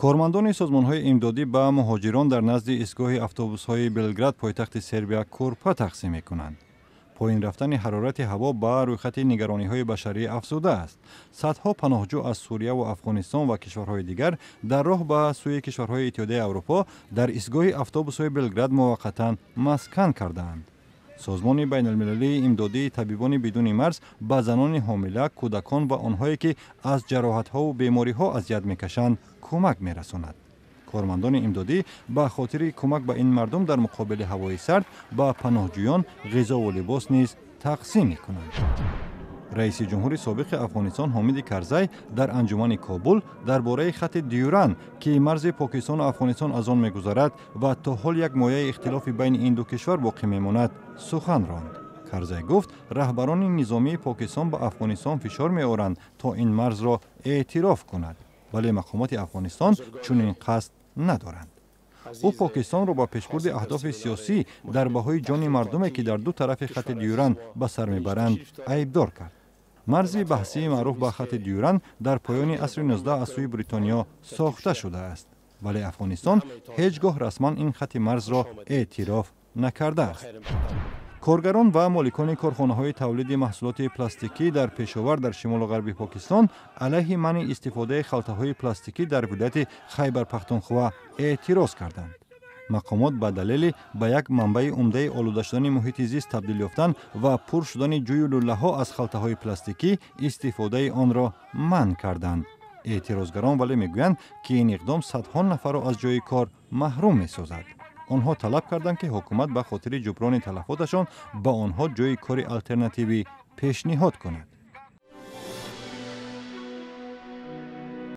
کارمندان سازمان‌های امدادی به مهاجران در نزد ایستگاه اتوبوس‌های بلگراد پایتخت سربیا کورپا تقسیم می‌کنند. پایین رفتن حرارت هوا با رویخط نگرانی‌های بشری افزوده است. صدها پناهجو از سوریه و افغانستان و کشورهای دیگر در راه به سوی کشورهای اتحادیه اروپا در ایستگاه اتوبوس‌های بلگراد موقتاً مسکن کردند. سازمان بین المللی امدادی طبیبان بدون مرز به زنان حامله، کودکان و آنهایی که از جراحت‌ها و بیماری‌ها اذیت می‌کشند کمک می‌رساند. کارمندان امدادی به خاطر کمک به این مردم در مقابل هوای سرد به پناهجویان غذا و لباس نیز تقسیم می‌کنند. رئیس جمهور سابق افغانستان حامد کرزی در انجمن کابل درباره خط دیورند که مرز پاکستان و افغانستان از آن می‌گذرد و تا حال یک مایه اختلاف بین این دو کشور باقی می‌ماند سخن راند. کرزی گفت رهبران نظامی پاکستان به افغانستان فشار می‌آورند تا این مرز را اعتراف کند، ولی مقامات افغانستان چنین قصد ندارند. او پاکستان را با پیشبرد اهداف سیاسی در بهای جان مردمی که در دو طرف خط دیورند به سر میبرند عیبدار کرد. مرز بحثی معروف به خط دیورند در پایان عصر 19 از سوی بریتانیا ساخته شده است، ولی افغانستان هیچگاه رسما این خط مرز را اعتراف نکرده است. کارگران و مالکان کارخانه‌های تولید محصولات پلاستیکی در پشاور در شمال غربی پاکستان علیه منع استفاده خلطه‌های پلاستیکی در ولایت خیبر پختونخوا اعتراض کردند. مقامات به دلیل به یک منبع عمده آلوده شدن محیط زیست تبدیل یافتن و پر شدن جوی لوله‌ها از خلطه‌های پلاستیکی استفاده آن را منع کردند. اعتراضگران ولی میگویند که این اقدام صدها نفر را از جای کار محروم می‌سازد. آنها طلب کردند که حکومت به خاطر جبران تلفاتشان به آنها جای کار الترناتیوی پیشنهاد کند.